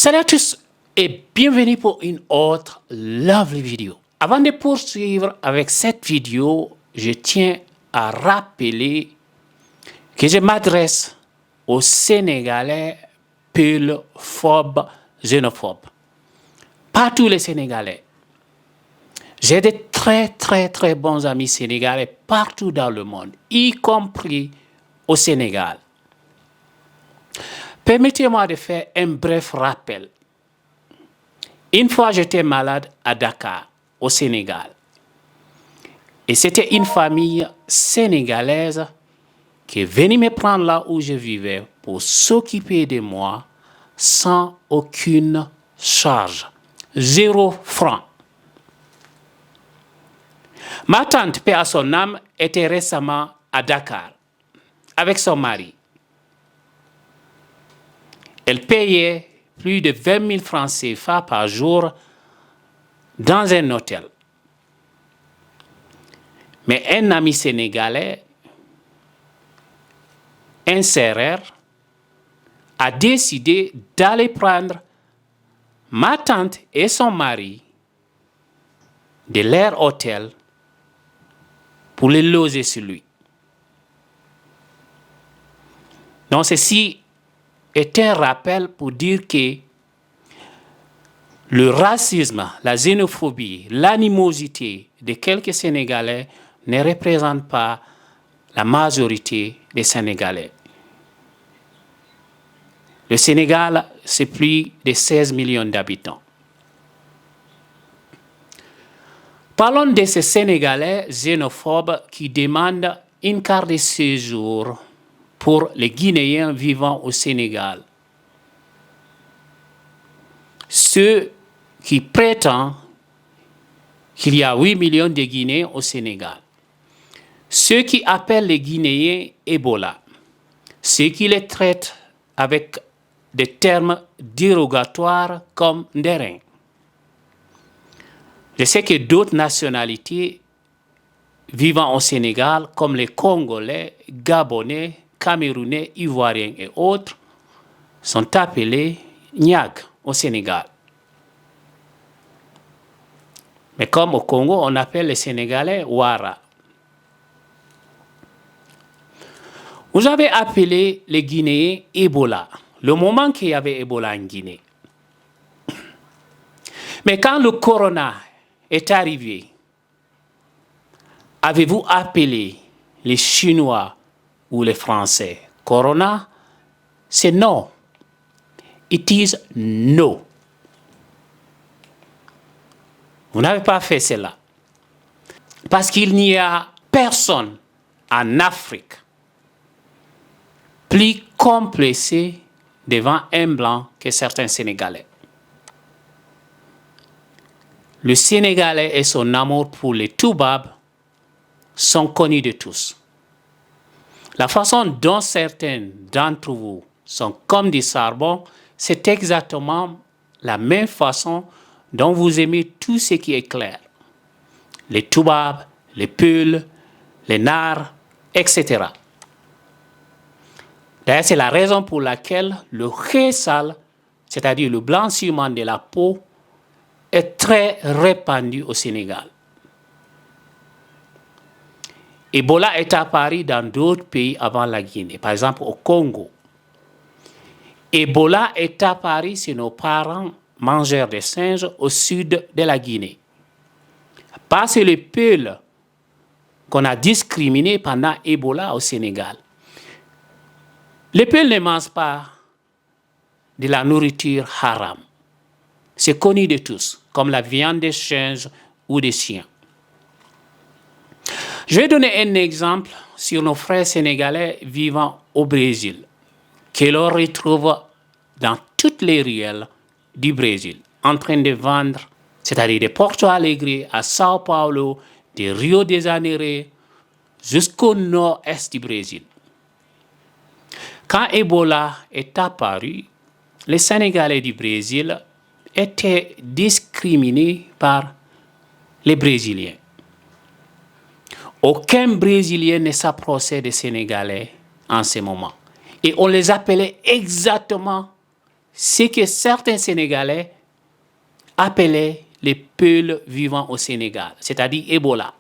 Salut à tous et bienvenue pour une autre lovely vidéo. Avant de poursuivre avec cette vidéo, je tiens à rappeler que je m'adresse aux Sénégalais peulophobes, xénophobes. Pas tous les Sénégalais. J'ai de très bons amis sénégalais partout dans le monde, y compris au Sénégal. Permettez-moi de faire un bref rappel. Une fois, j'étais malade à Dakar, au Sénégal. Et c'était une famille sénégalaise qui est venue me prendre là où je vivais pour s'occuper de moi sans aucune charge. 0 franc. Ma tante, paix à son âme, était récemment à Dakar avec son mari. Elle payait plus de 20 000 francs CFA par jour dans un hôtel. Mais un ami sénégalais, un serreur, a décidé d'aller prendre ma tante et son mari de leur hôtel pour les loger sur lui. Donc ceci est un rappel pour dire que le racisme, la xénophobie, l'animosité de quelques Sénégalais ne représente pas la majorité des Sénégalais. Le Sénégal, c'est plus de 16 millions d'habitants. Parlons de ces Sénégalais xénophobes qui demandent une carte de séjour pour les Guinéens vivant au Sénégal. Ceux qui prétendent qu'il y a 8 millions de Guinéens au Sénégal. Ceux qui appellent les Guinéens Ebola. Ceux qui les traitent avec des termes dérogatoires comme Ndérin. Je sais que d'autres nationalités vivant au Sénégal, comme les Congolais, Gabonais, Camerounais, Ivoiriens et autres, sont appelés Niag au Sénégal. Mais comme au Congo, on appelle les Sénégalais Ouara. Vous avez appelé les Guinéens Ebola, le moment qu'il y avait Ebola en Guinée. Mais quand le corona est arrivé, avez-vous appelé les Chinois ou les Français Corona? C'est non. It is no. Vous n'avez pas fait cela. Parce qu'il n'y a personne en Afrique plus complexé devant un blanc que certains Sénégalais. Le Sénégalais et son amour pour les Toubabs sont connus de tous. La façon dont certains d'entre vous sont comme des charbons, c'est exactement la même façon dont vous aimez tout ce qui est clair. Les Toubabs, les Peuls, les Nars, etc. D'ailleurs, c'est la raison pour laquelle le khessal, c'est-à-dire le blanchiment de la peau, est très répandu au Sénégal. Ebola est apparu dans d'autres pays avant la Guinée, par exemple au Congo. Ebola est apparu chez nos parents mangeurs de singes au sud de la Guinée. Pas c'est les Peuls qu'on a discriminés pendant Ebola au Sénégal. Les Peuls ne mangent pas de la nourriture haram. C'est connu de tous, comme la viande des singes ou des chiens. Je vais donner un exemple sur nos frères sénégalais vivant au Brésil, que l'on retrouve dans toutes les ruelles du Brésil, en train de vendre, c'est-à-dire de Porto Alegre à Sao Paulo, de Rio de Janeiro, jusqu'au nord-est du Brésil. Quand Ebola est apparu, les Sénégalais du Brésil étaient discriminés par les Brésiliens. Aucun Brésilien ne s'approchait des Sénégalais en ce moment. Et on les appelait exactement ce que certains Sénégalais appelaient les peuls vivant au Sénégal, c'est-à-dire Ebola.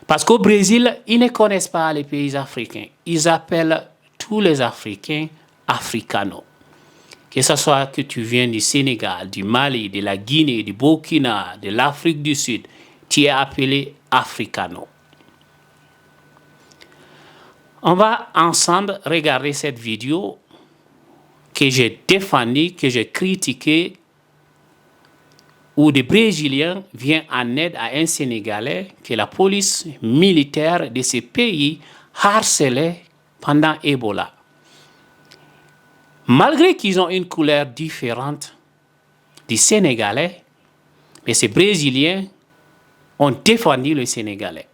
Parce qu'au Brésil, ils ne connaissent pas les pays africains. Ils appellent tous les Africains africanos. Que ce soit que tu viennes du Sénégal, du Mali, de la Guinée, du Burkina, de l'Afrique du Sud, tu es appelé africano. On va ensemble regarder cette vidéo que j'ai défendue, que j'ai critiquée, où des Brésiliens viennent en aide à un Sénégalais que la police militaire de ce pays harcelait pendant Ebola. Malgré qu'ils ont une couleur différente du Sénégalais, mais ces Brésiliens ont défendu le Sénégalais,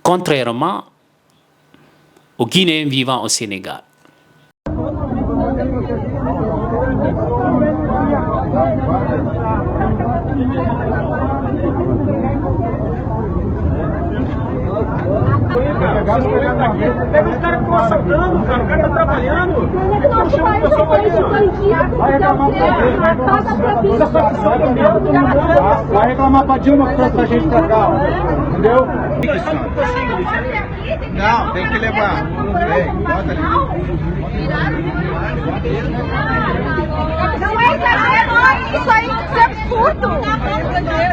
contrairement aux Guinéens vivant au Sénégal. Os caras estão assaltando, cara. O cara tá trabalhando. Nosso país é um país de bandido, Vai reclamar pra Dilma que trouxe a gente pra cá, entendeu? Não, tem que levar. Vem, bota ali. Não é exagero, isso aí é absurdo.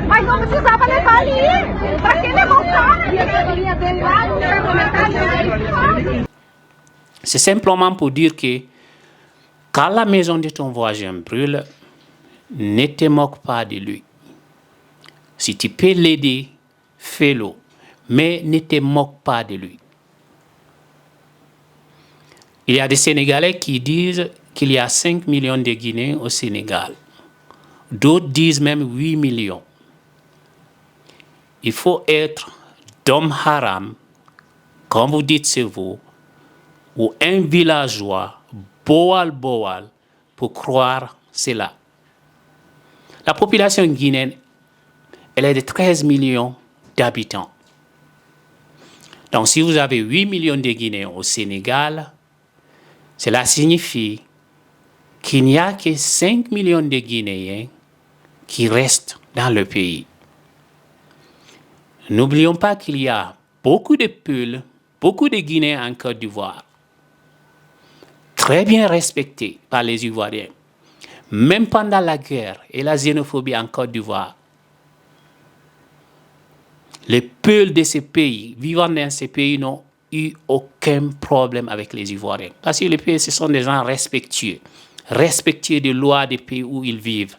Mas não precisava levar ali. Pra que levar o cara? C'est simplement pour dire que quand la maison de ton voisin brûle, ne te moque pas de lui. Si tu peux l'aider, fais-le, mais ne te moque pas de lui. Il y a des Sénégalais qui disent qu'il y a 5 millions de Guinéens au Sénégal. D'autres disent même 8 millions. Il faut être d'homme haram, comme vous dites c'est vous, ou un villageois, boal, pour croire cela. La population guinéenne, elle est de 13 millions d'habitants. Donc si vous avez 8 millions de Guinéens au Sénégal, cela signifie qu'il n'y a que 5 millions de Guinéens qui restent dans le pays. N'oublions pas qu'il y a beaucoup de Peuls, beaucoup de Guinéens en Côte d'Ivoire, très bien respectés par les Ivoiriens. Même pendant la guerre et la xénophobie en Côte d'Ivoire, les Peuls de ces pays, vivant dans ces pays, n'ont eu aucun problème avec les Ivoiriens. Parce que les pays, ce sont des gens respectueux des lois des pays où ils vivent.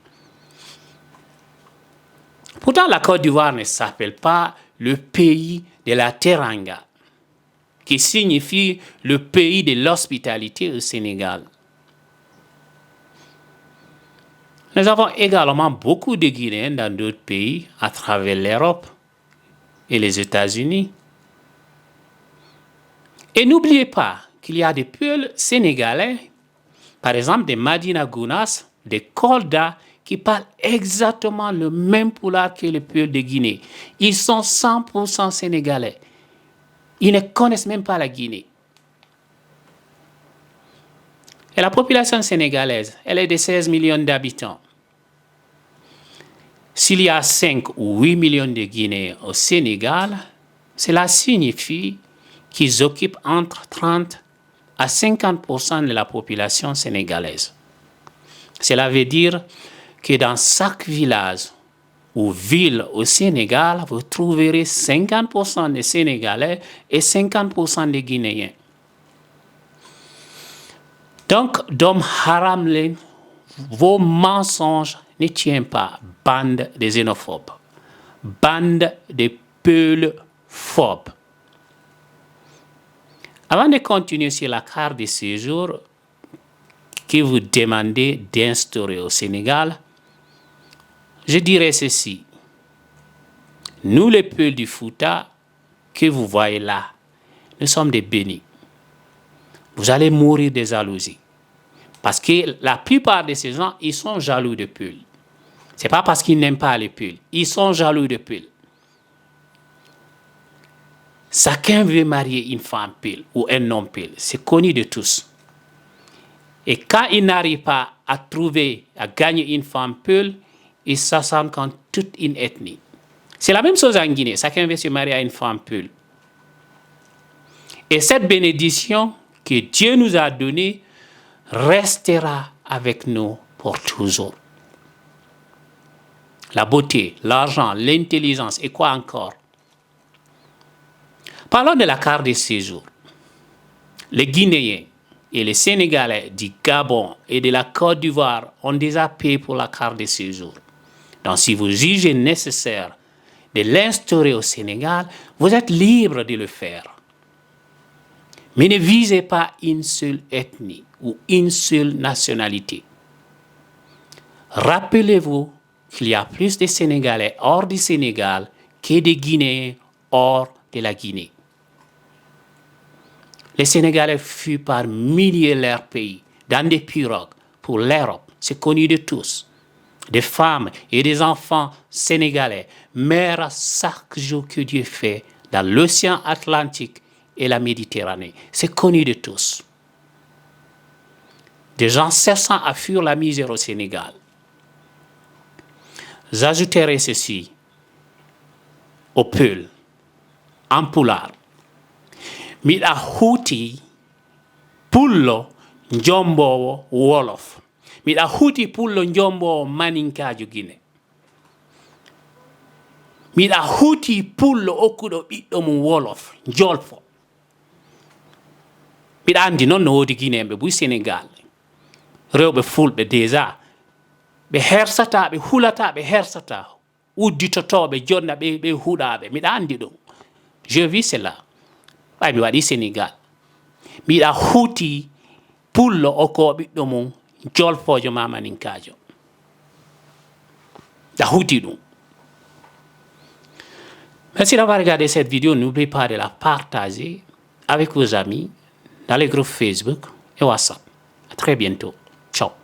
Pourtant, la Côte d'Ivoire ne s'appelle pas le pays de la Teranga, qui signifie le pays de l'hospitalité au Sénégal. Nous avons également beaucoup de Guinéens dans d'autres pays à travers l'Europe et les États-Unis. Et n'oubliez pas qu'il y a des Peuls sénégalais, par exemple des Madina Gounas, des Kolda, qui parlent exactement le même pulaar que les Peuls de Guinée. Ils sont 100% sénégalais. Ils ne connaissent même pas la Guinée. Et la population sénégalaise, elle est de 16 millions d'habitants. S'il y a 5 ou 8 millions de Guinéens au Sénégal, cela signifie qu'ils occupent entre 30 à 50% de la population sénégalaise. Cela veut dire que dans chaque village ou ville au Sénégal, vous trouverez 50% de Sénégalais et 50% de Guinéens. Donc, Dom Haram, vos mensonges ne tiennent pas, bande de xénophobes, bande de peulphobes. Avant de continuer sur la carte de séjour que vous demandez d'instaurer au Sénégal, je dirais ceci. Nous, les Peuls du Fouta, que vous voyez là, nous sommes des bénis. Vous allez mourir de jalousie. Parce que la plupart de ces gens, ils sont jaloux de Peuls. Ce n'est pas parce qu'ils n'aiment pas les Peuls. Ils sont jaloux de Peuls. Chacun veut marier une femme Peul ou un homme Peul. C'est connu de tous. Et quand il n'arrive pas à trouver, à gagner une femme Peul, il s'assemble contre toute une ethnie. C'est la même chose en Guinée. Chacun veut se marier à une femme Peul. Et cette bénédiction que Dieu nous a donnée restera avec nous pour toujours. La beauté, l'argent, l'intelligence et quoi encore? Parlons de la carte de séjour. Les Guinéens et les Sénégalais du Gabon et de la Côte d'Ivoire ont déjà payé pour la carte de séjour. Donc si vous jugez nécessaire de l'instaurer au Sénégal, vous êtes libre de le faire. Mais ne visez pas une seule ethnie ou une seule nationalité. Rappelez-vous qu'il y a plus de Sénégalais hors du Sénégal que de Guinéens hors de la Guinée. Les Sénégalais fuient par milliers leur pays dans des pirogues pour l'Europe. C'est connu de tous. Des femmes et des enfants sénégalais meurent chaque jour que Dieu fait dans l'océan Atlantique et la Méditerranée. C'est connu de tous. Des gens cherchant à fuir la misère au Sénégal. J'ajouterai ceci au Peul, en pulaar. Miɗa huuti pullo njombowo wolof. Miɗa huuti pullo njombowo maninkaajo Guinée. Miɗa huuti pullo okkuɗo ɓiɗɗo mum wolof jolfo. Miɗa andi noon no woodi Guinéen ɓe Sénégal rewɓe fulɓe déjà ɓe hersata ɓe hulata ɓe hersata udditotoɓe jonna ɓe huɗaɓe. Miɗa andi ɗum. Je vis cela. Ɓay mi waɗi Sénégal. Miɗa huuti pullo okko ɓiɗɗo mum jolfojo mamaninkajo. Da huuti ɗum. Merci d'avoir regardé cette vidéo. N'oubliez pas de la partager avec vos amis dans les groupes Facebook et WhatsApp. À très bientôt. Ciao.